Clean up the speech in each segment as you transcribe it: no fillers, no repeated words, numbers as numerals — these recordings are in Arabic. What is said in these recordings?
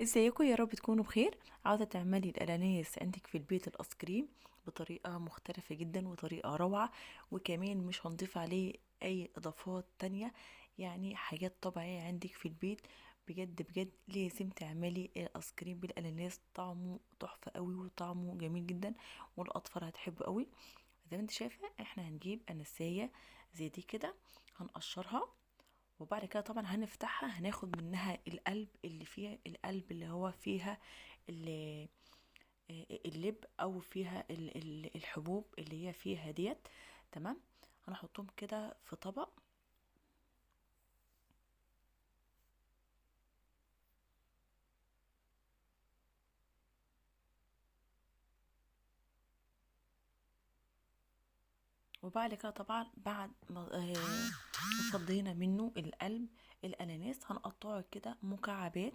ازيكم؟ يا رب تكونوا بخير. عاوزة تعملي الأناناس عندك في البيت الآيس كريم بطريقة مختلفة جدا وطريقة روعة، وكمان مش هنضيف عليه أي إضافات تانية، يعني حاجات طبيعية عندك في البيت. بجد بجد لازم تعملي الآيس كريم بالأناناس، طعمه تحفة قوي وطعمه جميل جدا، والأطفال هتحبه قوي. زي ما انت شايفة احنا هنجيب أنساية زي دي كده، هنقشرها، وبعد كده طبعا هنفتحها، هناخد منها القلب اللي فيها، القلب اللي هو فيها ال- اللب، او فيها الحبوب اللي هي فيها ديت. تمام. هنحطهم كده في طبق. وبعد كده طبعا بعد ما فضينا منه القلب الاناناس، هنقطعه كده مكعبات.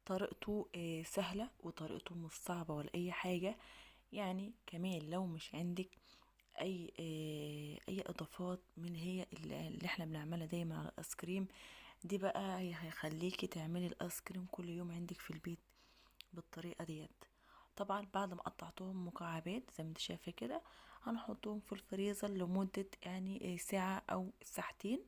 طريقته سهلة، وطريقته مش صعبة ولا اي حاجة. يعني كمان لو مش عندك اي اضافات من هي اللي احنا بنعملها دايما على الايس كريم، دي بقى هيخليكي تعملي الايس كريم كل يوم عندك في البيت بالطريقه ديت. طبعا بعد ما قطعتهم مكعبات زي ما انت شايفه كده، هنحطهم في الفريزر لمده يعني ساعه او ساعتين.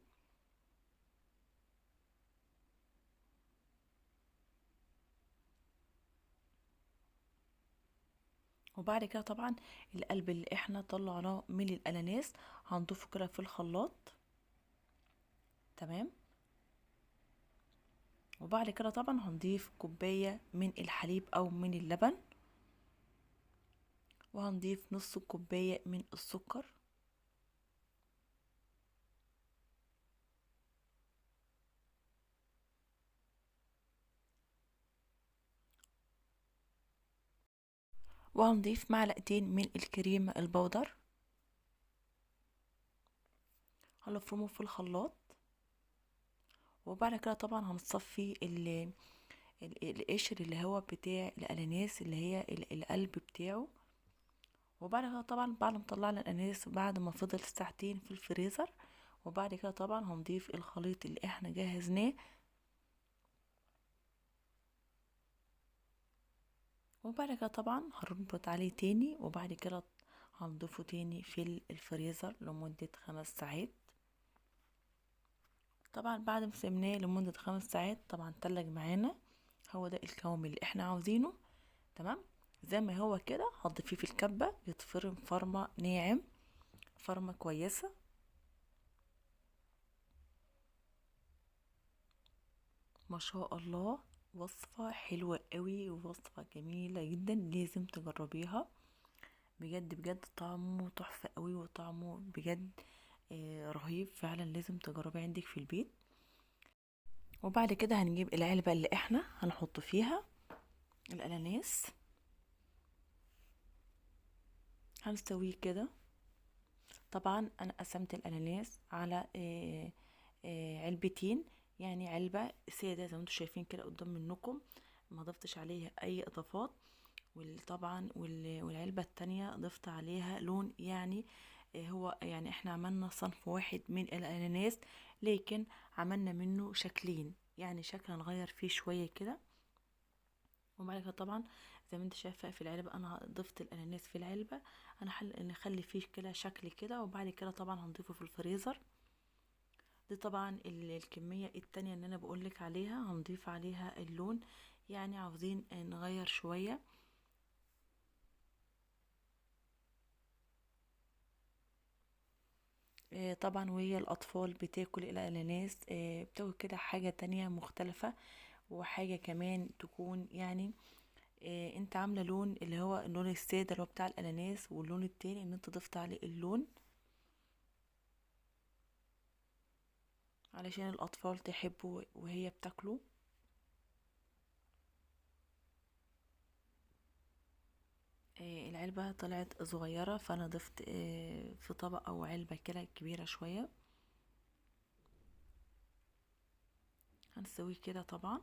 وبعد كده طبعا القلب اللي احنا طلعناه من الاناناس هنضيفه كده في الخلاط. تمام. وبعد كده طبعا هنضيف كوبايه من الحليب او من اللبن، وهنضيف نص كوباية من السكر. وهنضيف معلقتين من الكريمة البودر، هنفرمه في الخلاط. وبعد كده طبعا هنصفي القشر اللي هو بتاع الاناناس، اللي هي القلب بتاعه. وبعد كده طبعا بعد ما طلعنا الاناناس بعد ما فضل ساعتين في الفريزر، وبعد كده طبعا هنضيف الخليط اللي احنا جهزناه. وبعد كده طبعا هنربط عليه تاني، وبعد كده هنضيفه تاني في الفريزر لمدة 5 ساعات. طبعا بعد ما سيبناه لمدة 5 ساعات طبعا تلج معانا، هو ده القوام اللي احنا عاوزينه. تمام. زي ما هو كده هتضيفيه في الكبة يتفرم فرمة ناعم، فرمة كويسة. ما شاء الله، وصفة حلوة قوي ووصفة جميلة جدا، لازم تجربيها. بجد بجد طعمه تحفة قوي، وطعمه بجد رهيب فعلا، لازم تجربيه عندك في البيت. وبعد كده هنجيب العلبة اللي احنا هنحط فيها الاناناس، هنسويه كده. طبعا انا قسمت الاناناس على علبتين، يعني علبة سادة زي ما انتم شايفين كده قدام منكم، ما ضفتش عليها اي اضافات. وطبعا والعلبة التانية ضفت عليها لون، يعني هو يعني احنا عملنا صنف واحد من الاناناس، لكن عملنا منه شكلين، يعني شكل هنغير فيه شوية كده. وبعد كده طبعا زي ما انت شايفه في العلبه، انا ضفت الاناناس في العلبه، انا نخلي فيه كده شكل كده، وبعد كده طبعا هنضيفه في الفريزر. دي طبعا الكميه التانية اللي انا بقولك عليها هنضيف عليها اللون، يعني عاوزين نغير شويه. طبعا وهي الاطفال بتاكل الاناناس بتاكل كده حاجه تانية مختلفه، وحاجه كمان تكون يعني انت عامله لون اللي هو اللون الساده اللي هو بتاع الاناناس، واللون التاني ان انت ضفت عليه اللون علشان الأطفال تحبه وهي بتاكله. العلبة طلعت صغيرة، فأنا ضفت في طبق أو علبة كده كبيرة شوية. هنسويه كده طبعا.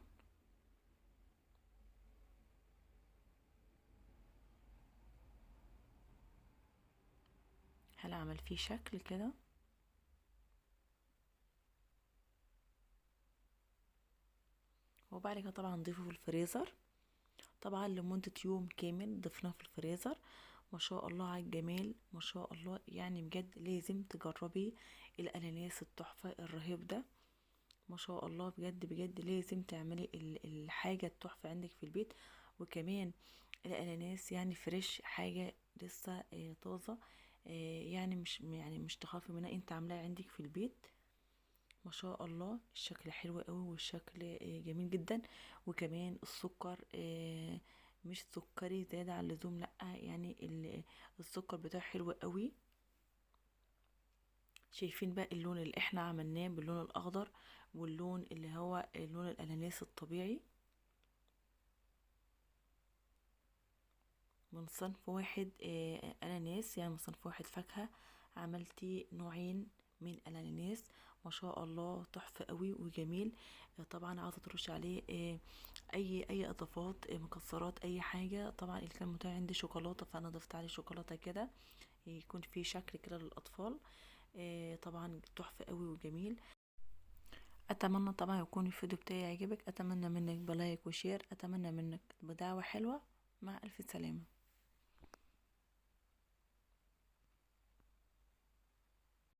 الحلة عمل فيه شكل كده. وبعد كده طبعا نضيفه في الفريزر طبعا لمدة يوم كامل. ضفناه في الفريزر. ما شاء الله على الجمال، ما شاء الله، يعني بجد لازم تجربي الاناناس التحفة الرهيب ده. ما شاء الله بجد بجد لازم تعملي الحاجة التحفة عندك في البيت. وكمان الاناناس يعني فريش، حاجة لسه طازة. يعني مش تخافي منها، انت عاملاها عندك في البيت. ما شاء الله الشكل حلو قوي، والشكل جميل جدا. وكمان السكر مش سكري زيادة عن اللزوم، لا يعني السكر بتاعه حلو قوي. شايفين بقى اللون اللي احنا عملناه باللون الاخضر، واللون اللي هو لون الاناناس الطبيعي من صنف واحد. اناناس يعني من صنف واحد فاكهة، عملتي نوعين من الاناناس. ما شاء الله تحفة قوي وجميل. طبعا عاوزة ترش عليه اي اضافات مكسرات اي حاجة. طبعا الكلام بتاعي عندي شوكولاتة، فانا ضفت عليه شوكولاتة كده يكون في شكل كده للاطفال. طبعا تحفة قوي وجميل. اتمنى طبعا يكون الفيديو بتاعي يعجبك. اتمنى منك بلايك وشير. اتمنى منك بدعوة حلوة. مع الف سلامة.